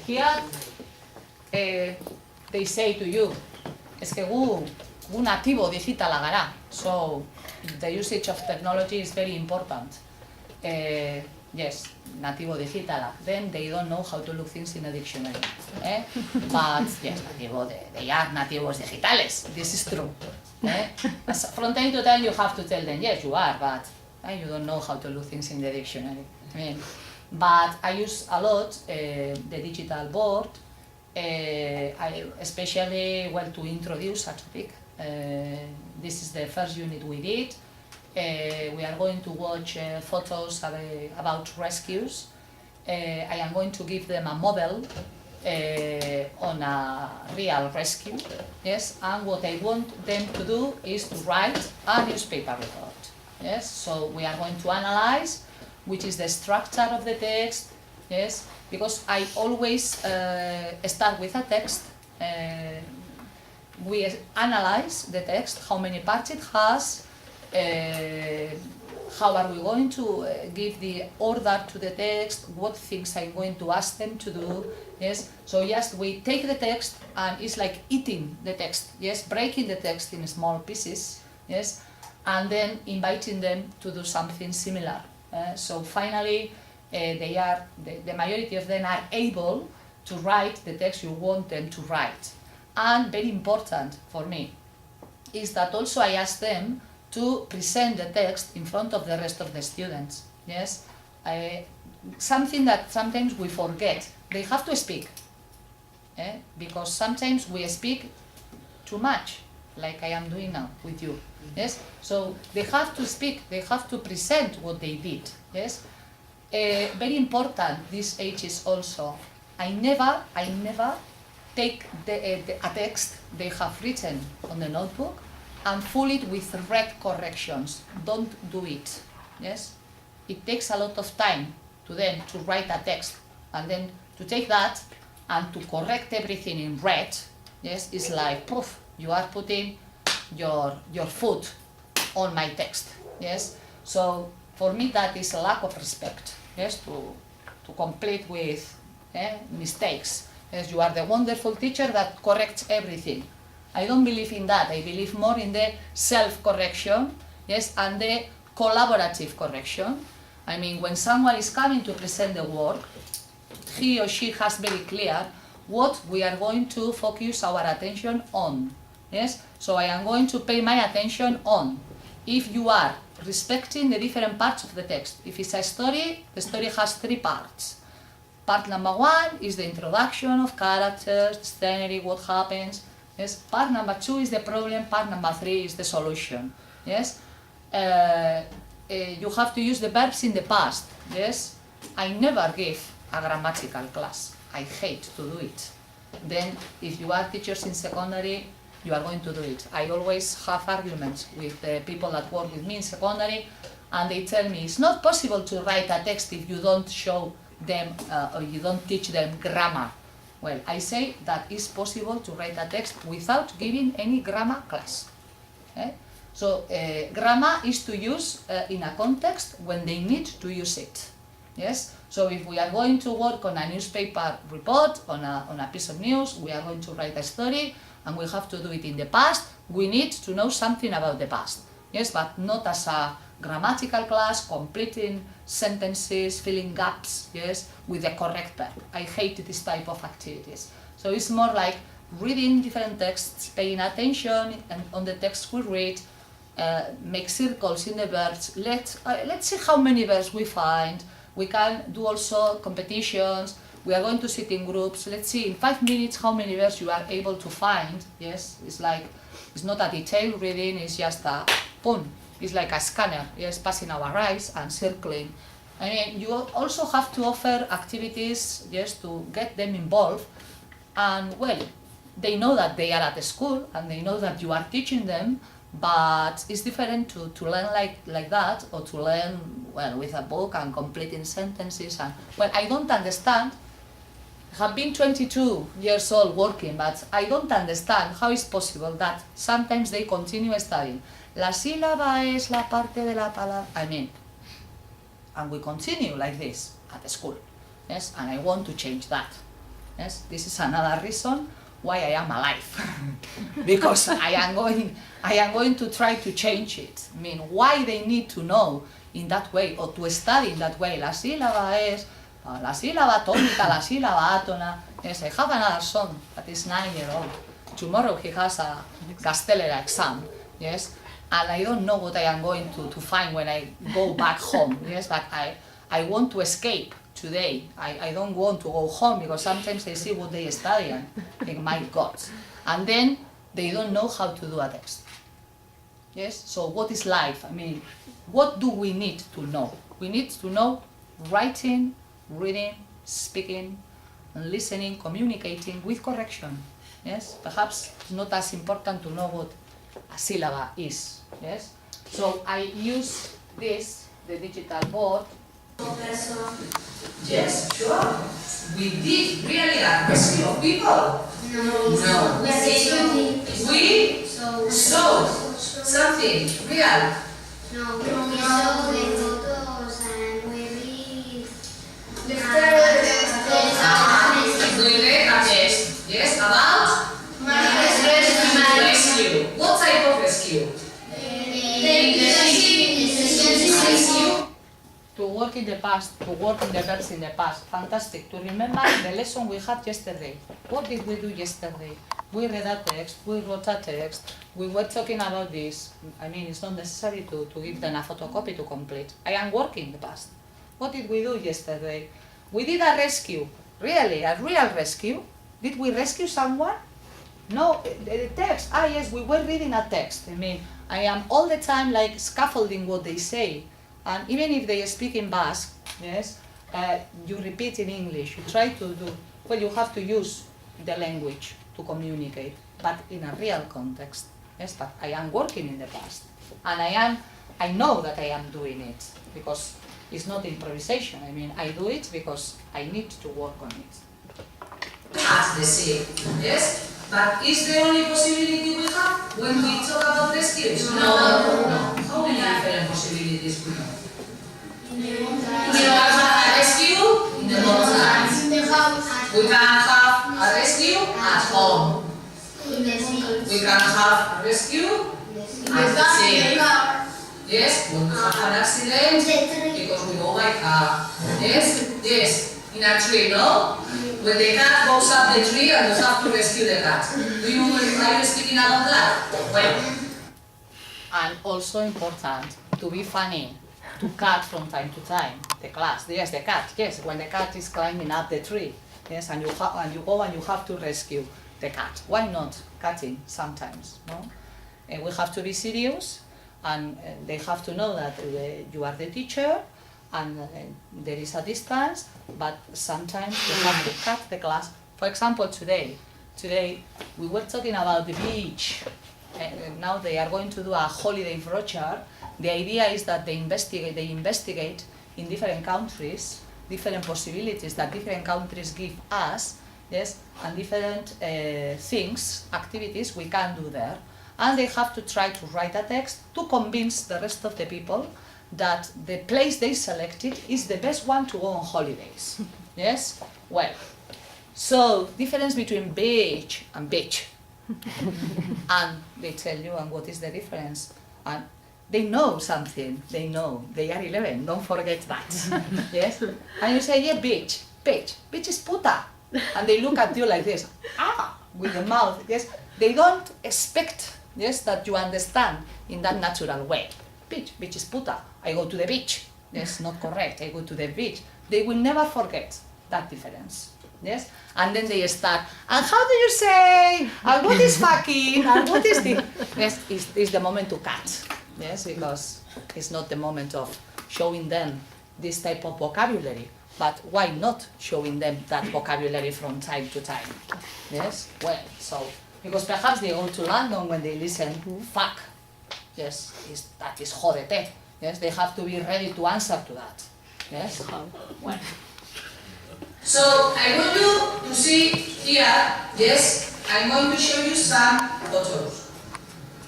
here they say to you, es que gu natibo digitala gara, so the usage of technology is very important. Yes, nativo digitala. Then they don't know how to look things in a dictionary. But yes, they are nativos digitales. This is true. From time to time you have to tell them, yes, you are, but you don't know how to look things in the dictionary. But I use a lot the digital board, especially to introduce a topic. This is the first unit we did. We are going to watch photos about rescues. I am going to give them a model on a real rescue. Yes, and what I want them to do is to write a newspaper report. Yes, so we are going to analyze which is the structure of the text. Yes, because I always start with a text. We analyze the text, how many parts it has. How are we going to give the order to the text, what things I'm going to ask them to do. Yes, so yes, we take the text and it's like eating the text, yes, breaking the text in small pieces, yes, and then inviting them to do something similar. So finally, the majority of them are able to write the text you want them to write. And very important for me is that also I ask them to present the text in front of the rest of the students. Yes, something that sometimes we forget. They have to speak, because sometimes we speak too much, like I am doing now with you. Yes, so they have to speak. They have to present what they did. Yes, very important. This age is also. I never take a text they have written on the notebook and fill it with red corrections. Don't do it. Yes, it takes a lot of time to them to write a text and then to take that and to correct everything in red. Yes, it's like proof you are putting your foot on my text. Yes, so for me that is a lack of respect. Yes, to complete with mistakes. Yes, you are the wonderful teacher that corrects everything. I don't believe in that. I believe more in the self-correction, yes, and the collaborative correction. I mean, when someone is coming to present the work, he or she has very clear what we are going to focus our attention on. Yes, so I am going to pay my attention on. If you are respecting the different parts of the text, if it's a story, the story has 3 parts. Part number 1 is the introduction of characters, scenery, what happens. Yes. Part number 2 is the problem. Part number 3 is the solution. Yes. You have to use the verbs in the past. Yes. I never give a grammatical class. I hate to do it. Then, if you are teachers in secondary, you are going to do it. I always have arguments with the people that work with me in secondary, and they tell me it's not possible to write a text if you don't show them or you don't teach them grammar. Well, I say that it's possible to write a text without giving any grammar class. So grammar is to use in a context when they need to use it. Yes. So if we are going to work on a newspaper report, on a piece of news, we are going to write a story, and we have to do it in the past, we need to know something about the past. Yes, but not as a grammatical class, completing sentences, filling gaps, yes, with the correct verb. I hate this type of activities. So it's more like reading different texts, paying attention on the text we read, make circles in the verbs. Let's see how many verbs we find. We can do also competitions. We are going to sit in groups. Let's see in 5 minutes how many verbs you are able to find. Yes, it's like, it's not a detailed reading, it's just a boom. It's like a scanner, yes, passing our eyes and circling. I mean, you also have to offer activities, yes, to get them involved. And well, they know that they are at the school and they know that you are teaching them, but it's different to learn like that, or to learn, well, with a book and completing sentences. And well, I don't understand. I have been 22 years old working, but I don't understand how it's possible that sometimes they continue studying. La sílaba es la parte de la palabra. I mean, and we continue like this at the school. Yes, and I want to change that. Yes, this is another reason why I am alive, because I am going to try to change it. I mean, why they need to know in that way or to study in that way. La sílaba es la sílaba tónica, la sílaba átona. Yes, I have another son that is 9-year-old. Tomorrow he has a Castellera exam. Yes, and I don't know what I am going to find when I go back home. Yes, but I want to escape today. I don't want to go home because sometimes I see what they study and think, my God. And then they don't know how to do a text. Yes, so what is life? I mean, what do we need to know? We need to know writing, reading, speaking, and listening, communicating with correction. Yes, perhaps it's not as important to know what a syllable is. Yes, so I use this, the digital board. Yes, sure. We did really a rescue of people. No. We saw something real. No, we saw the photos and we read We read a text. Yes, about rescue. What type of rescue? Rescue. To work in the past, to work in the verbs in the past. Fantastic. To remember the lesson we had yesterday. What did we do yesterday? We read a text, we wrote a text, we were talking about this. I mean, it's not necessary to give them a photocopy to complete. I am working in the past. What did we do yesterday? We did a rescue. Really, a real rescue. Did we rescue someone? No, the text. Ah, yes, we were reading a text. I mean, I am all the time like scaffolding what they say. And even if they speak in Basque, yes, you repeat in English. You try to do, well, you have to use the language to communicate, but in a real context. Yes, but I am working in the past. And I know that I am doing it because it's not improvisation. I mean, I do it because I need to work on it. As the same, yes? But is the only possibility we have when we talk about rescues? No. How many different possibilities we have? We can have a rescue in the mountains. We can have a rescue at home. We can have a rescue at the sea. Yes, when we have an accident because we go by car. Yes. In a tree, no? When the cat goes up the tree and you have to rescue the cat. Are you speaking about that? Well, and also important to be funny, to cut from time to time the class. Yes, the cat. Yes, when the cat is climbing up the tree. Yes, and you go and you have to rescue the cat. Why not cutting sometimes? No, and we have to be serious, and they have to know that you are the teacher. And there is a distance, but sometimes you have to cut the class. For example, today we were talking about the beach. Now they are going to do a holiday brochure. The idea is that they investigate in different countries, different possibilities that different countries give us, yes, and different things, activities we can do there. And they have to try to write a text to convince the rest of the people that the place they selected is the best one to go on holidays. Yes? Well, so difference between beach and beach. And they tell you, and what is the difference? And they know something, they know. They are 11, don't forget that. Yes? And you say, yeah, beach is puta. And they look at you like this, with the mouth, yes? They don't expect, yes, that you understand in that natural way. Beach is puta. I go to the beach. That's not correct. I go to the beach. They will never forget that difference. Yes? And then they start, and how do you say? And what is fucking? And what is the? Yes, it's the moment to cut. Yes, because it's not the moment of showing them this type of vocabulary. But why not showing them that vocabulary from time to time? Yes? Well, so, because perhaps they go to London when they listen, fuck. Yes, that is jodete. Yes, they have to be ready to answer to that. Yes? Well. So, I want you to see here, yes, I'm going to show you some photos.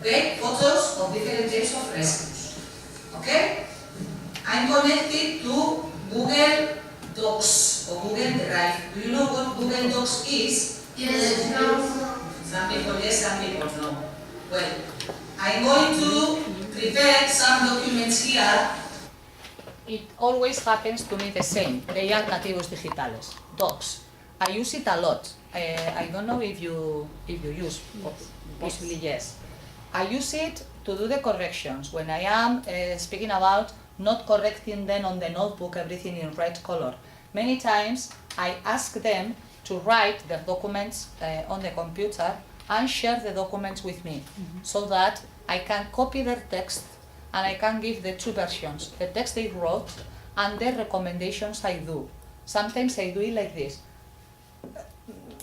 Okay? Photos of different types of rescues. Okay? I'm connected to Google Docs So Google Drive. Do you know what Google Docs is? Yes, no. Some people yes, some people no. Well, I'm going to prepare some documents here. It always happens to me the same. They are nativos digitales, docs. I use it a lot. I don't know if you use, possibly yes. I use it to do the corrections. When I am speaking about not correcting them on the notebook, everything in red color. Many times I ask them to write their documents on the computer and share the documents with me, so that I can copy their text and I can give the two versions, the text they wrote and the recommendations I do. Sometimes I do it like this.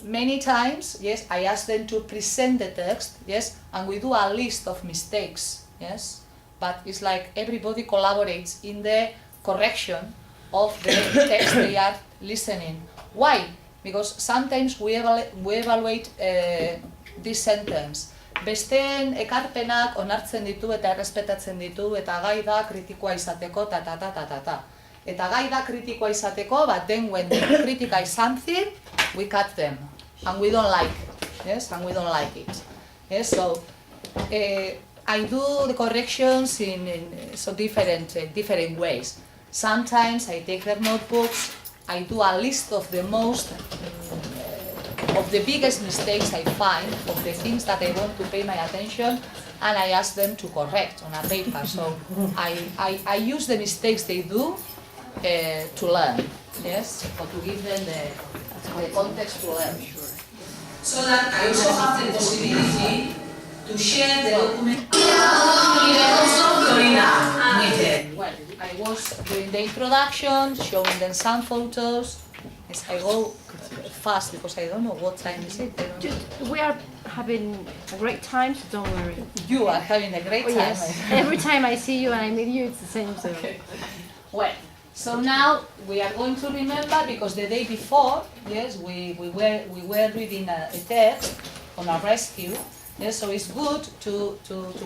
Many times, yes, I ask them to present the text, yes, and we do a list of mistakes, yes, but it's like everybody collaborates in the correction of the text they are listening. Why? Because sometimes we evaluate this sentence. Besteen ekarpenak onartzen ditu eta errespetatzen ditu eta gai da kritikoa izateko ta. Eta gai da kritikoa izateko, but then when they criticize something, we cut them, and we don't like, yes, and we don't like it. Yes, so I do the corrections in so different ways. Sometimes I take their notebooks, I do a list of the of the biggest mistakes I find, of the things that I want to pay my attention, and I ask them to correct on a paper. So I use the mistakes they do to learn, yes, or to give them the context to learn. So that I also have the possibility to share the document with them. Well, I was doing the introduction, showing them some photos. Yes, I go fast because I don't know what time is it. We are having a great time, so don't worry. You are having a great Oh, time. yes. Every time I see you and I meet you, it's the same. So. Okay. Well, so now we are going to remember, because the day before, yes, we were reading a text on a rescue. Yes, so it's good to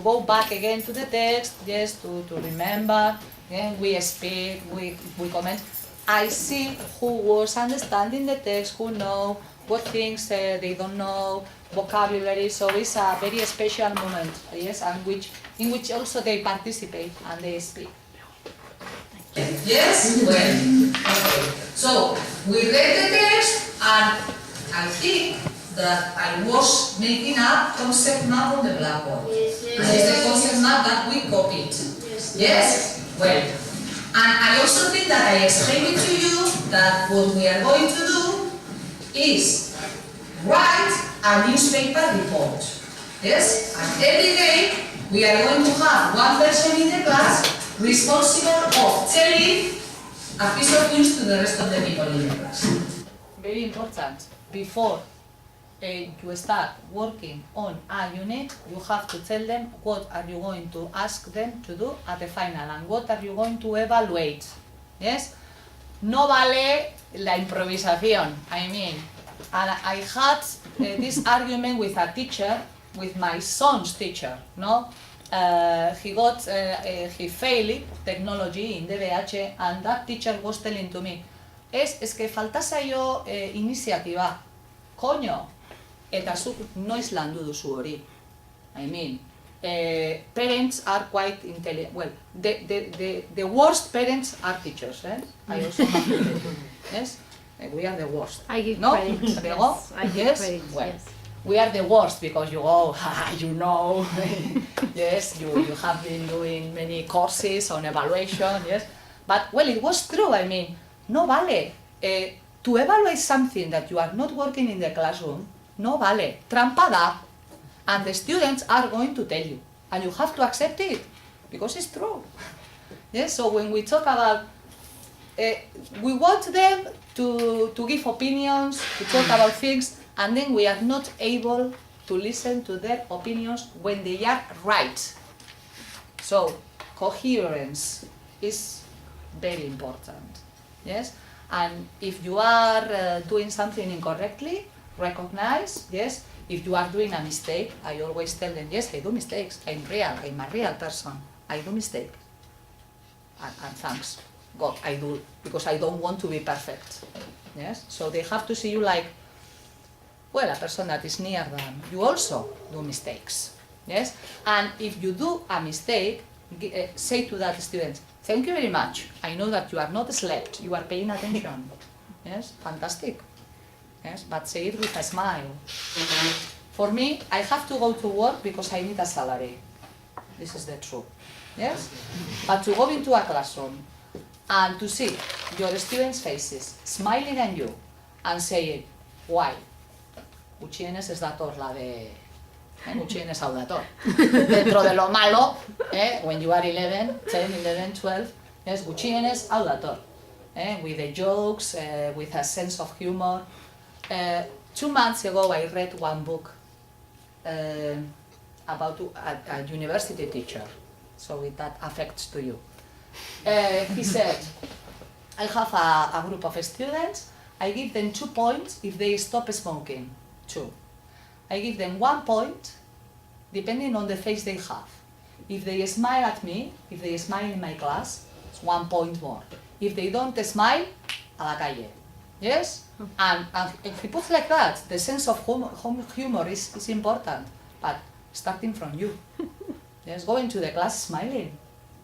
go back again to the text, yes, to remember. Yeah, we speak, we comment. I see who was understanding the text, who know what things they don't know, vocabulary. So it's a very special moment, yes, and in which also they participate and they speak. Yes? Well, okay. So, we read the text, and I think that I was making a concept map on the blackboard. Yes, And it's the concept map that we copied. Yes. Yes? Well, and I also think that I explained it to you that what we are going to do is write a newspaper report. Yes? And every day we are going to have one person in the class responsible of telling a piece of news to the rest of the people in the class. Very important. Before you start working on a unit, you have to tell them what are you going to ask them to do at the final and what are you going to evaluate. Yes? No vale la improvisación. I mean, and I had this argument with a teacher, with my son's teacher, no? He failed technology in DBH, and that teacher was telling to me, es que faltazaio iniziatiba, koño, eta zuk noiz landu duzu hori. I mean, parents are quite intelligent. Well, the worst parents are teachers, eh? I also have to say, yes? We are the worst. I give no? credit. Yes, I give Yes? credit. Well, Yes. we are the worst because you go, you know, yes, you have been doing many courses on evaluation, yes. But, well, it was true, I mean, no vale. To evaluate something that you are not working in the classroom, no vale. Trampa da. And the students are going to tell you. And you have to accept it, because it's true. Yes, so when we talk about, we want them to give opinions, to talk about things, and then we are not able to listen to their opinions when they are right. So, coherence is very important, yes? And if you are doing something incorrectly, recognize, yes? If you are doing a mistake, I always tell them, yes, I do mistakes, I'm a real person, I do mistakes. And thanks God, I do, because I don't want to be perfect. Yes, so they have to see you like, well, a person that is near them. You also do mistakes. Yes, and if you do a mistake, say to that student, "Thank you very much. I know that you are not slept. You are paying attention." Yes, fantastic. Yes, but say it with a smile. For me, I have to go to work because I need a salary. This is the truth. Yes, but to go into a classroom and to see your students' faces smiling at you and saying, "Why? Gutxienez ez dator la de... gutxienez hau dator." Dentro de lo malo, when you are 11, 10, 11, 12, yes, gutxienez hau dator. With the jokes, with a sense of humor. 2 months ago I read one book about a university teacher, so that affects to you. He said, "I have a group of students, I give them 2 points if they stop smoking, 2. I give them 1 point depending on the face they have. If they smile at me, if they smile in my class, it's 1 point more. If they don't smile, a la calle." Yes? And he puts like that, the sense of humor is important, but starting from you. Yes, go into the class smiling.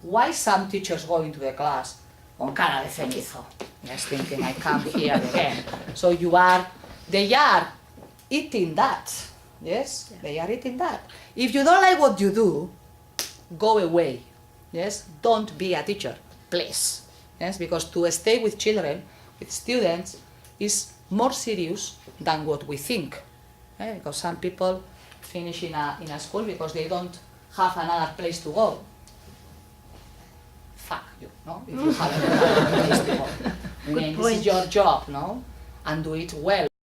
Why some teachers go into the class con cara de cenizo? Yes, thinking, I come here again. So they are eating that. Yes, they are eating that. If you don't like what you do, go away. Yes, don't be a teacher, please. Yes, because to stay with children, with students, is more serious than what we think. Because some people finish in a school because they don't have another place to go. Fuck you, no? If you have another place to go. I mean, this is your job, no? And do it well.